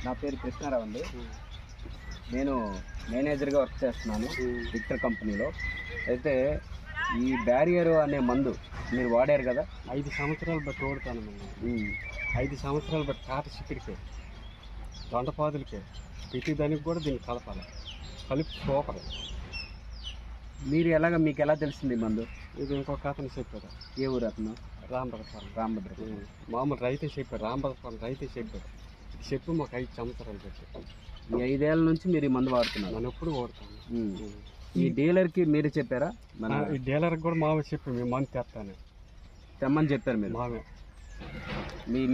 నా పేరు కృష్ణారావు అండి. నేను మేనేజర్గా వర్క్ చేస్తున్నాను విక్టర్ కంపెనీలో. అయితే ఈ బ్యారియర్ అనే మందు మీరు వాడారు కదా? 5 సంవత్సరాలు బట్టి ఓడుతాను. 5 సంవత్సరాలు బట్టి తాట చిక్కుడికే, దొండపాదులకే, ప్రతి దానికి కూడా దీన్ని కలపాలి. కలిపి సూపర్. మీకు ఎలా తెలిసింది ఈ మందు? ఇది ఇంకొక అతను చెప్పారు. ఏ ఊరు అతను? రాంభద్రపురం. మామూలు రైతే చెప్పారు, రాంభద్రపురం రైతే చెప్పారు. ఇది చెప్పి మాకు 5 సంవత్సరాలు పెట్టి. ఈ 5 ఏళ్ళ నుంచి మీరు ఈ మందు వాడుతున్నారు? నేను ఎప్పుడు వాడుతాను. ఈ డీలర్కి మీరు చెప్పారా? ఈ డీలర్కి కూడా మామే చెప్పి మేము మందు తెస్తాను తెమ్మని చెప్పారు మీరు? మామే.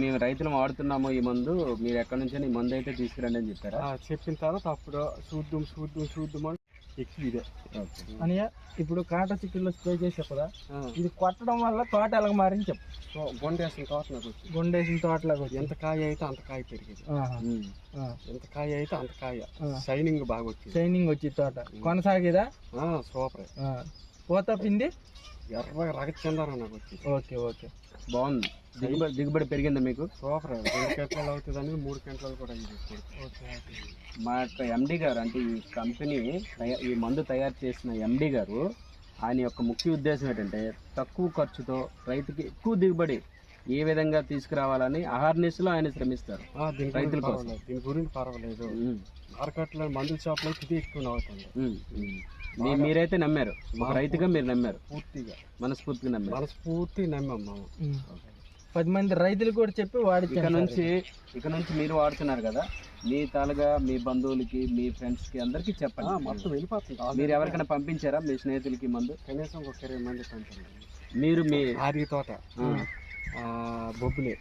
మేము రైతులు వాడుతున్నాము ఈ మందు, మీరు ఎక్కడి నుంచి ఈ మందు అయితే తీసుకురండి అని చెప్పారా? చెప్పిన తర్వాత అప్పుడు చూద్దాం ఎక్కువ ఇదే అనియా. ఇప్పుడు కాట చిక్కుల్లో స్ప్రే చేసే కదా, ఇది కొట్టడం వల్ల తోట ఎలా మారని చెప్పు. గొండేసిన తోటలోకి వచ్చి, గొండేసిన తోటలోకి వచ్చి ఎంత కాయ అయితే అంత కాయ పెరిగేది. ఎంత కాయ అయితే అంత కాయ షైనింగ్ బాగా వచ్చింది. షైనింగ్ వచ్చి తోట కొనసాగేదా? సూపర్. పోతా పిండి ఎర్రగా రగచ్చిందారా నాకు వచ్చింది. ఓకే బాగుంది. దిగుబడి పెరిగిందా మీకు? సూపర్. 2 గంటలు అవుతుందని 3 గంటలు కూడా అయింది. మా యొక్క ఎండి గారు, అంటే ఈ కంపెనీ ఈ మందు తయారు చేసిన ఎండి గారు, ఆయన యొక్క ముఖ్య ఉద్దేశం ఏంటంటే తక్కువ ఖర్చుతో రైతుకి ఎక్కువ దిగుబడి ఏ విధంగా తీసుకురావాలని అహర్నిశలో ఆయన శ్రమిస్తారు రైతుల కోసం. దీని గురించి పర్వాలేదు. మార్కెట్లో మందుల షాప్లో ఇది ఎక్కువ అవుతుంది. మీరైతే నమ్మారు, ఒక రైతుగా మీరు నమ్మారు? పూర్తిగా మనస్ఫూర్తిగా నమ్మారు? మనస్ఫూర్తిగా నమ్మాం మేము. 10 మంది రైతులు కూడా చెప్పి వాడి ఇక నుంచి మీరు వాడుతున్నారు కదా, మీ తాలుగా మీ బంధువులకి, మీ ఫ్రెండ్స్కి అందరికీ చెప్పండి. మొత్తం వెళ్ళిపోతుంది. మీరు ఎవరికైనా పంపించారా మీ స్నేహితులకి మందు? కనీసం ఒక 20 మంది పంపించారు. మీరు మీ ఆరి తోట, బొబ్బులే,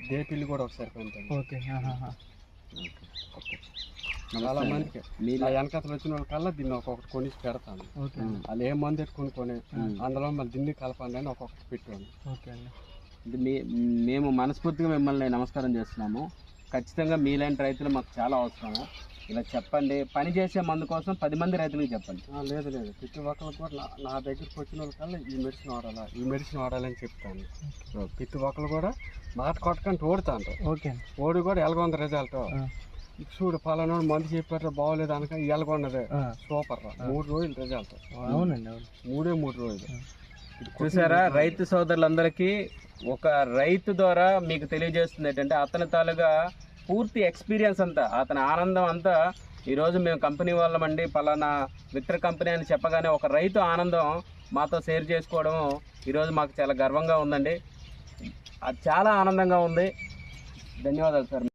దేపిల్లి కూడా ఒకసారి పంపాను. చాలా మందికి ఆ వెనకతలు వచ్చిన వాళ్ళకల్లా దీన్ని ఒక్కొక్కటి కొనిసి పెడతాను. వాళ్ళు ఏ మంది కొనుక్కొని అందులో మళ్ళీ దీన్ని కలపండి అని ఒక్కొక్కటి పెట్టాను. మేము మనస్ఫూర్తిగా మిమ్మల్ని నమస్కారం చేస్తున్నాము. ఖచ్చితంగా మీలాంటి రైతులు మాకు చాలా అవసరము. ఇలా చెప్పండి, పని చేసే మందు కోసం 10 మంది రైతులకు చెప్పండి. లేదు ప్రతి ఒక్కరికి కూడా నా దగ్గరికి వచ్చిన వాళ్ళకల్లా ఈ మెడిసిన్ వాడాలని చెప్తాను. ప్రతి ఒక్కరు కూడా మాట కొట్టకంటే ఓడుతాను. ఓడి కూడా ఎలాగొంది రిజల్ట్. చూడు పలానా మందు చెప్పారు బాగోలేదు అనక ఎలాగొన్నది సూపర్. 3 రోజులు రిజల్ట్. అవునండి, 3 రోజులు. చూసారా రైతు సోదరులందరికీ ఒక రైతు ద్వారా మీకు తెలియజేస్తుంది ఏంటంటే అతని తాలుగా పూర్తి ఎక్స్పీరియన్స్ అంతా, అతని ఆనందం అంతా ఈరోజు మేము కంపెనీ వాళ్ళమండి పలానా విక్టర్ కంపెనీ అని చెప్పగానే ఒక రైతు ఆనందం మాతో షేర్ చేసుకోవడం ఈరోజు మాకు చాలా గర్వంగా ఉందండి. అది చాలా ఆనందంగా ఉంది. ధన్యవాదాలు సార్.